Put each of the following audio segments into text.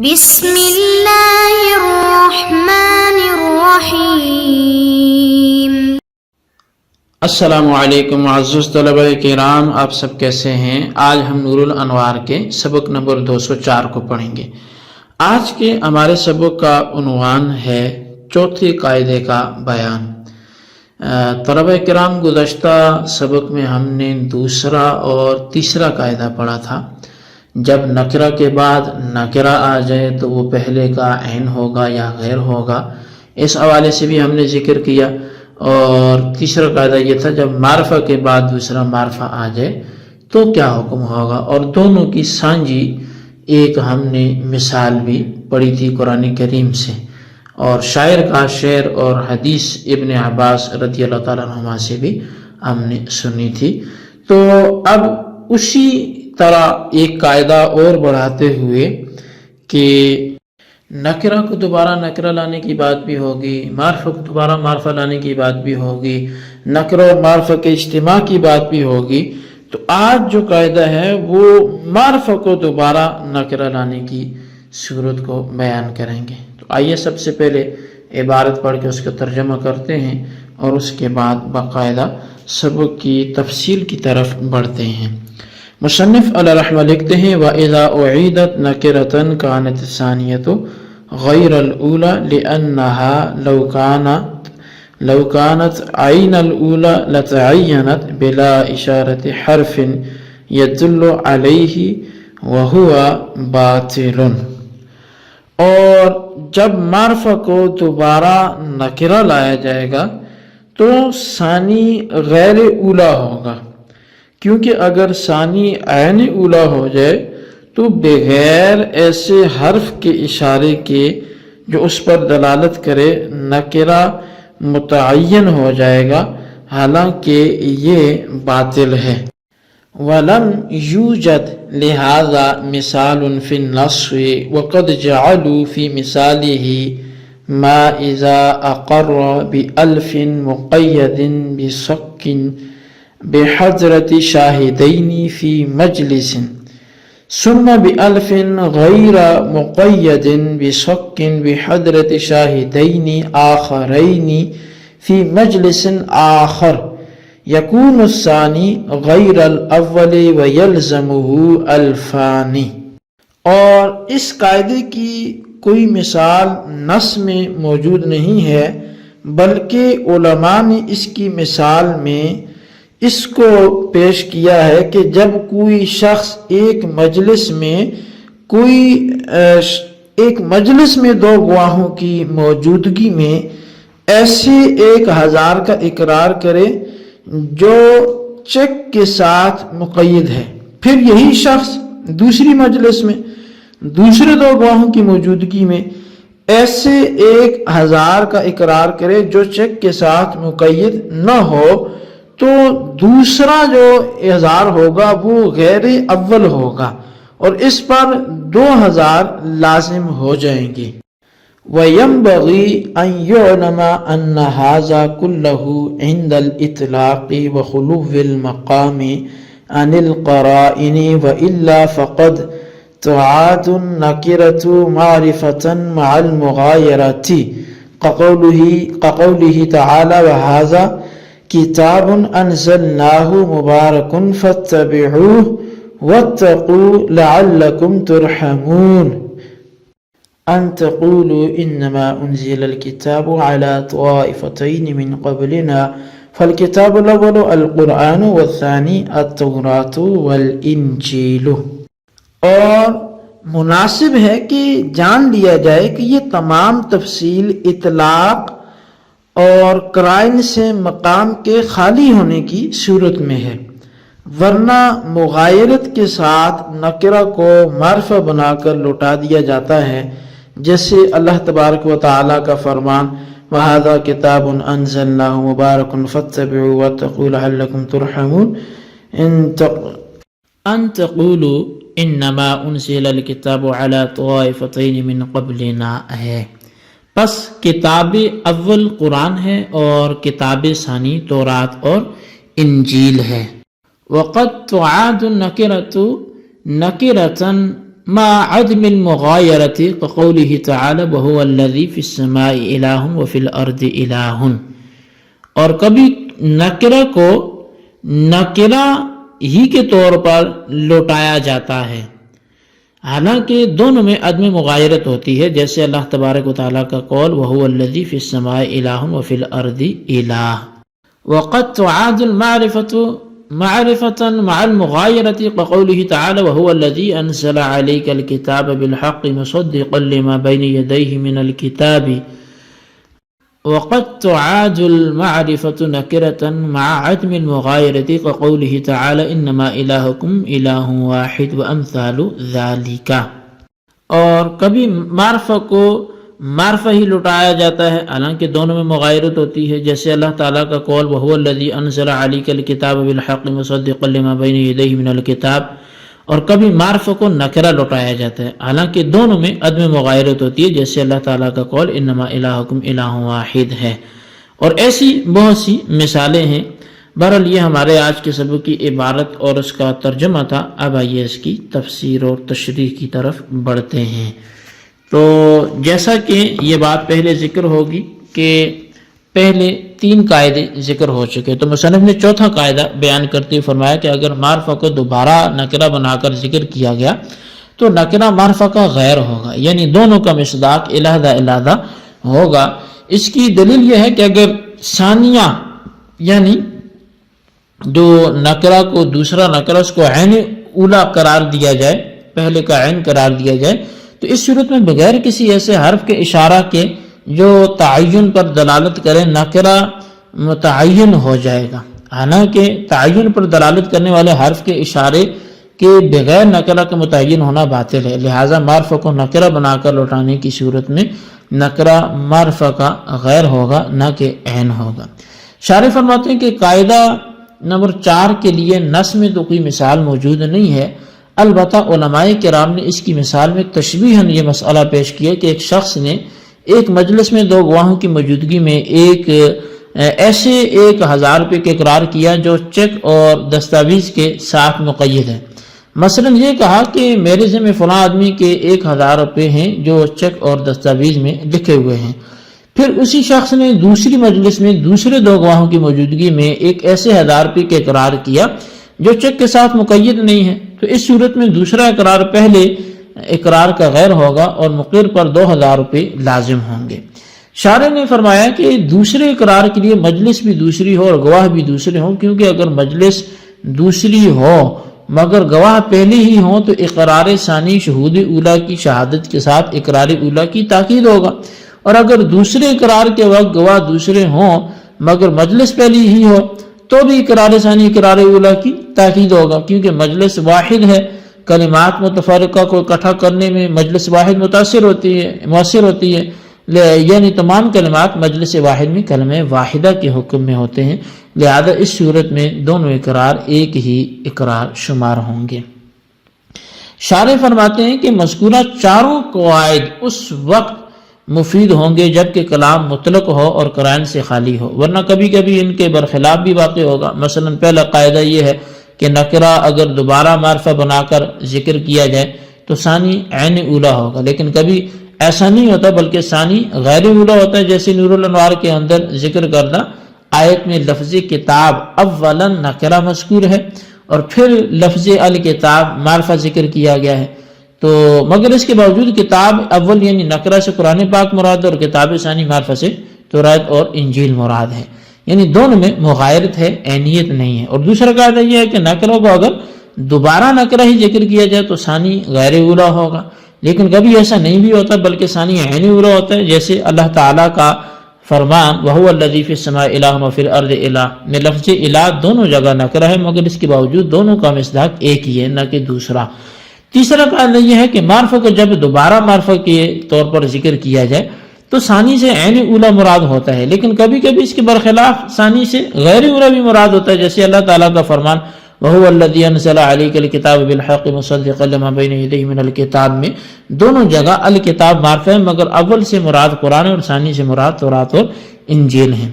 بسم اللہ الرحمن الرحیم۔ السلام علیکم معزز طلبہ کرام، آپ سب کیسے ہیں؟ آج ہم نور الانوار کے سبق نمبر 204 کو پڑھیں گے۔ آج کے ہمارے سبق کا عنوان ہے چوتھے قاعدے کا بیان۔ طلبہ کرام، گزشتہ سبق میں ہم نے دوسرا اور تیسرا قاعدہ پڑھا تھا۔ جب نکرہ کے بعد نکرہ آ جائے تو وہ پہلے کا عین ہوگا یا غیر ہوگا، اس حوالے سے بھی ہم نے ذکر کیا۔ اور تیسرا قاعدہ یہ تھا جب معرفہ کے بعد دوسرا معرفہ آ جائے تو کیا حکم ہوگا، اور دونوں کی سانجھی ایک ہم نے مثال بھی پڑھی تھی قرآن کریم سے، اور شاعر کا شعر اور حدیث ابن عباس رضی اللہ تعالیٰ عنہما سے بھی ہم نے سنی تھی۔ تو اب اسی طرح ایک قاعدہ اور بڑھاتے ہوئے کہ نکرہ کو دوبارہ نکرہ لانے کی بات بھی ہوگی، معرفہ کو دوبارہ معرفہ لانے کی بات بھی ہوگی، نکرہ اور معرفہ کے اجتماع کی بات بھی ہوگی۔ تو آج جو قاعدہ ہے وہ معرفہ کو دوبارہ نکرہ لانے کی صورت کو بیان کریں گے۔ تو آئیے سب سے پہلے عبارت پڑھ کے اس کا ترجمہ کرتے ہیں اور اس کے بعد باقاعدہ سبق کی تفصیل کی طرف بڑھتے ہیں۔ مصنف علیہ رحمہ لکھتے ہیں وَإِذَا أُعِيدَتْ نَكِرَةً كَانَتِ الثَّانِيَةُ غَيْرَ الْأُولَى لِأَنَّهَا لَوْ كَانَتْ عَيْنَ الْأُولَى لَتَعَيَّنَتْ بِلَا إِشَارَةِ حَرْفٍ يَدُلُّ عَلَيْهِ وَهُوَ بَاطِلٌ۔ اور جب معرفہ کو دوبارہ نکرہ لایا جائے گا تو ثانی غیر اولا ہوگا، کیونکہ اگر ثانی عین اولا ہو جائے تو بغیر ایسے حرف کے اشارے کے جو اس پر دلالت کرے نکرہ متعین ہو جائے گا، حالانکہ یہ باطل ہے۔ وَلَمْ يُوجَدْ لِهَذَا مِثَالٌ فِي النَّصِّ وَقَدْ جَعَلُوا فِي مِثَالِهِ مَا إِذَا أَقَرَّ بِأَلْفٍ مُقَيَّدٍ بِصَكٍّ بحضرت شاہدین فی مجلس ثم بألف غیر مقید بشک بحضرت شاہدین آخرین فی مجلس آخر یکون الثانی غیر الاول ویلزمہ الفانی۔ اور اس قاعدے کی کوئی مثال نص میں موجود نہیں ہے، بلکہ علماء نے اس کی مثال میں اس کو پیش کیا ہے کہ جب کوئی شخص ایک مجلس میں دو گواہوں کی موجودگی میں ایسے 1000 کا اقرار کرے جو چیک کے ساتھ مقید ہے، پھر یہی شخص دوسری مجلس میں دوسرے دو گواہوں کی موجودگی میں ایسے 1000 کا اقرار کرے جو چیک کے ساتھ مقید نہ ہو، تو دوسرا جو اظہار ہوگا وہ غیر اول ہوگا اور اس پر 2000 لازم ہو جائیں گے۔ وَيَنْبَغِي أَنْ يُعْلَمَ أَنَّ هَذَا كُلَّهُ عِنْدَ الْإِطْلَاقِ وَخُلُوِّ الْمَقَامِ عَنِ الْقَرَائِنِ وَإِلَّا فَقَدْ تُعَادُ النَّكِرَةُ مَعْرِفَةً مَعَ الْمُغَايَرَةِ كَقَوْلِهِ تَعَالَى وَهَذَا کتاب انزلناہ مبارک فاتبعوہ واتقوا لعلکم ترحمون ان تقولوا انما انزل الكتاب على طائفتین من قبلنا فالکتاب الاول القرآن والثانی التوراۃ والانجیل۔ اور مناسب ہے کہ جان لیا جائے کہ یہ تمام تفصیل اطلاق اور قرائن سے مقام کے خالی ہونے کی صورت میں ہے، ورنہ مغایرت کے ساتھ نکرہ کو معرفہ بنا کر لوٹا دیا جاتا ہے، جیسے اللہ تبارک و تعالیٰ کا فرمان وَهَذَا كِتَابٌ أَنزَلْنَاهُ مُبَارَكٌ فَاتَّبِعُوهُ وَاتَّقُوا لَعَلَّكُمْ تُرْحَمُونَ أَن تَقُولُوا إِنَّمَا أُنزِلَ الْكِتَابُ عَلَى طَائِفَتَيْنِ مِن قَبْلِنَا ہے۔ پس کتاب اول قرآن ہے اور کتاب ثانی تورات اور انجیل ہے۔ وقد تعاد النکرۃ نکرۃ مع عدم المغایرۃ كقوله تعالی وهو الذی فی السماء الہ وفی الارض الہ، اور کبھی نکرہ کو نکرہ ہی کے طور پر لوٹایا جاتا ہے حالانکہ دونوں میں عدم مغایرت ہوتی ہے، جیسے اللہ تبارک و تعالیٰ کا قول وَهُوَ الَّذِي فِي السَّمَاءِ إِلَٰهٌ وَفِي الْأَرْضِ إِلَٰهٌ، وَقَدْ تُعَادُ الْمَعْرِفَةُ معرفة مع المغايرة كقوله تعالى وهو الذي أنزل عليك الكتاب بالحق مصدقا لما بين يديه من الكتاب، وقد تعاد المعرفة نكرة مع عدم المغايرة كقوله تعالى إنما إلهكم إله واحد وأمثال ذلك، اور کبھی معرفہ کو معرفہ ہی لٹایا جاتا ہے حالانکہ دونوں میں مغایرت ہوتی ہے، جیسے اللہ تعالیٰ کا قول وَهُوَ الَّذِي أَنزَلَ عَلَيْكَ الْكِتَابَ بِالْحَقِّ مُصَدِّقًا لِمَا بَيْنَ يَدَيْهِ مِنَ الْكِتَابِ، اور کبھی معرفہ کو نکرہ لٹایا جاتا ہے حالانکہ دونوں میں عدم مغایرت ہوتی ہے، جیسے اللہ تعالیٰ کا قول انما الہکم الہ واحد ہے، اور ایسی بہت سی مثالیں ہیں۔ بہرحال یہ ہمارے آج کے سبق کی عبارت اور اس کا ترجمہ تھا، اب آئیے اس کی تفسیر اور تشریح کی طرف بڑھتے ہیں۔ تو جیسا کہ یہ بات پہلے ذکر ہوگی کہ پہلے 3 قاعدے ذکر ہو چکے، تو مصنف نے چوتھا قاعدہ بیان کرتے ہوئے فرمایا کہ اگر معرفہ کو دوبارہ نکرہ بنا کر ذکر کیا گیا تو نکرہ معرفہ کا غیر ہوگا، یعنی دونوں کا مصداق علیحدہ علیحدہ ہوگا۔ اس کی دلیل یہ ہے کہ اگر ثانیہ یعنی جو نکرہ کو دوسرا نکرہ اس کو عین اولا قرار دیا جائے، پہلے کا عین قرار دیا جائے، تو اس صورت میں بغیر کسی ایسے حرف کے اشارہ کے جو تعین پر دلالت کرے نکرہ متعین ہو جائے گا، حالانکہ تعین پر دلالت کرنے والے حرف کے اشارے کے بغیر نکرہ کا متعین ہونا باطل ہے، لہٰذا معرفہ کو نکرہ بنا کر لوٹانے کی صورت میں نکرہ معرفہ کا غیر ہوگا نہ کہ عین ہوگا۔ شارح فرماتے ہیں کہ قاعدہ نمبر 4 کے لیے نص میں تو کوئی مثال موجود نہیں ہے، البتہ علماء کرام نے اس کی مثال میں تشبیہاً یہ مسئلہ پیش کیا کہ ایک شخص نے ایک مجلس میں 2 گواہوں کی موجودگی میں ایسے 1000 روپے کے اقرار کیا جو چیک اور دستاویز کے ساتھ مقید ہے۔ مثلا یہ کہا کہ میرے ذمہ فلاں آدمی کے 1000 روپے ہیں جو چیک اور دستاویز میں لکھے ہوئے ہیں۔ پھر اسی شخص نے دوسری مجلس میں دوسرے 2 گواہوں کی موجودگی میں ایک ایسے 1000 روپے کے اقرار کیا جو چیک کے ساتھ مقید نہیں ہے، تو اس صورت میں دوسرا اقرار پہلے اقرار کا غیر ہوگا اور مقر پر 2000 روپے لازم ہوں گے۔ شارح نے فرمایا کہ دوسرے اقرار کے لیے مجلس بھی دوسری ہو اور گواہ بھی دوسرے ہوں، کیونکہ اگر مجلس دوسری ہو مگر گواہ پہلے ہی ہوں تو اقرار ثانی شہود اولا کی شہادت کے ساتھ اقرار اولا کی تاکید ہوگا، اور اگر دوسرے اقرار کے وقت گواہ دوسرے ہوں مگر مجلس پہلی ہی ہو تو بھی اقرار ثانی اقرار اولا کی تاکید ہوگا، کیونکہ مجلس واحد ہے۔ کلمات متفرقہ کو اکٹھا کرنے میں مجلس واحد مؤثر ہوتی ہے، یعنی تمام کلمات مجلس واحد میں کلمہ واحدہ کے حکم میں ہوتے ہیں، لہذا اس صورت میں دونوں اقرار ایک ہی اقرار شمار ہوں گے۔ شارح فرماتے ہیں کہ مذکورہ 4 قواعد اس وقت مفید ہوں گے جبکہ کلام مطلق ہو اور قرائن سے خالی ہو، ورنہ کبھی کبھی ان کے برخلاف بھی واقع ہوگا۔ مثلا پہلا قاعدہ یہ ہے کہ نکرہ اگر دوبارہ معرفہ بنا کر ذکر کیا جائے تو ثانی عین اولا ہوگا، لیکن کبھی ایسا نہیں ہوتا بلکہ ثانی غیر اولا ہوتا ہے، جیسے نور الانوار کے اندر ذکر کردہ آیت میں لفظ کتاب اولا نکرہ مذکور ہے اور پھر لفظ الکتاب معرفہ ذکر کیا گیا ہے، تو مگر اس کے باوجود کتاب اول یعنی نکرہ سے قرآن پاک مراد اور کتاب ثانی معرفہ سے تورات اور انجیل مراد ہے، یعنی دونوں میں مغایرت ہے، عینیت نہیں ہے۔ اور دوسرا قاعدہ یہ ہے کہ نکرہ کو اگر دوبارہ نکرہ ہی ذکر کیا جائے تو ثانی غیر اولا ہوگا، لیکن کبھی ایسا نہیں بھی ہوتا بلکہ ثانی عین اولا ہوتا ہے، جیسے اللہ تعالیٰ کا فرمان وَهُوَ الَّذِي فِي السَّمَاءِ إِلَٰهٌ وَفِي الْأَرْضِ إِلَٰهٌ میں لفظ الہ دونوں جگہ نکرہ ہے، مگر اس کے باوجود دونوں کا مصداق ایک ہی ہے نہ کہ دوسرا۔ تیسرا قاعدہ یہ ہے کہ معرفہ کو جب دوبارہ معرفہ کے طور پر ذکر کیا جائے تو ثانی سے عین اولا مراد ہوتا ہے، لیکن کبھی کبھی اس کے برخلاف ثانی سے غیر اولا بھی مراد ہوتا ہے، جیسے اللہ تعالیٰ کا فرمان وَهُوَ الَّذِي أَنزَلَ عَلَيْكَ الْكِتَابَ بِالْحَقِّ مُصَدِّقًا لِمَا بَيْنَ يَدَيْهِ مِنَ الْكِتَابِ میں دونوں جگہ الکتاب معرفہ ہے، مگر اول سے مراد قرآن اور ثانی سے مراد تورات اور انجیل ہیں۔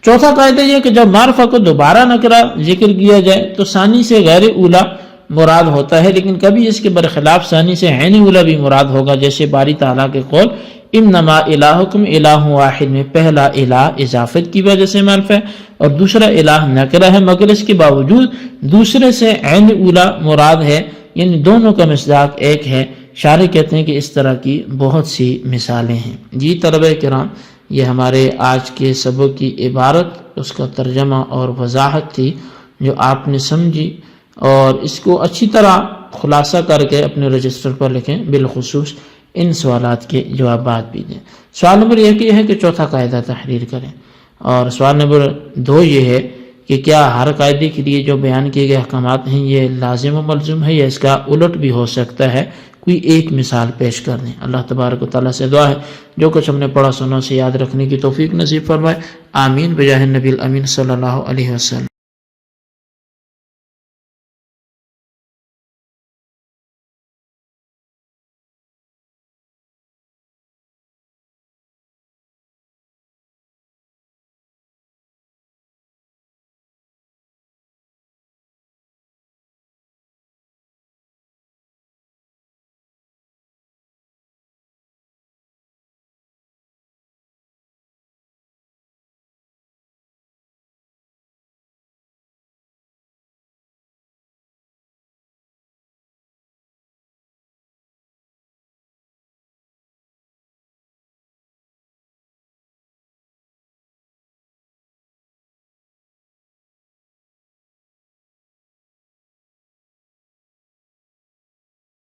چوتھا قاعدہ یہ کہ جب معرفہ کو دوبارہ نکرہ ذکر کیا جائے تو ثانی سے غیر اولا مراد ہوتا ہے، لیکن کبھی اس کے برخلاف ثانی سے عین اولا بھی مراد ہوگا، جیسے باری تعالیٰ کے قول انما الہکم الہ واحد میں پہلا الہ اضافت کی وجہ سے معرف ہے اور دوسرا الہ نکرہ ہے، مگر اس کے باوجود دوسرے سے عین اولا مراد ہے، یعنی دونوں کا مصداق ایک ہے۔ شارح کہتے ہیں کہ اس طرح کی بہت سی مثالیں ہیں۔ جی طلبہ کرام، یہ ہمارے آج کے سبق کی عبارت، اس کا ترجمہ اور وضاحت تھی جو آپ نے سمجھی، اور اس کو اچھی طرح خلاصہ کر کے اپنے رجسٹر پر لکھیں، بالخصوص ان سوالات کے جوابات بھی دیں۔ سوال نمبر 1 یہ ہے کہ چوتھا قاعدہ تحریر کریں، اور سوال نمبر 2 یہ ہے کہ کیا ہر قاعدے کے لیے جو بیان کیے گئے احکامات ہیں یہ لازم و ملزوم ہے یا اس کا الٹ بھی ہو سکتا ہے؟ کوئی ایک مثال پیش کر دیں۔ اللہ تبارک و تعالیٰ سے دعا ہے جو کچھ ہم نے پڑھا سنا سے یاد رکھنے کی توفیق نصیب فرمائے، آمین بجاہ النبی الامین صلی اللہ علیہ وسلم۔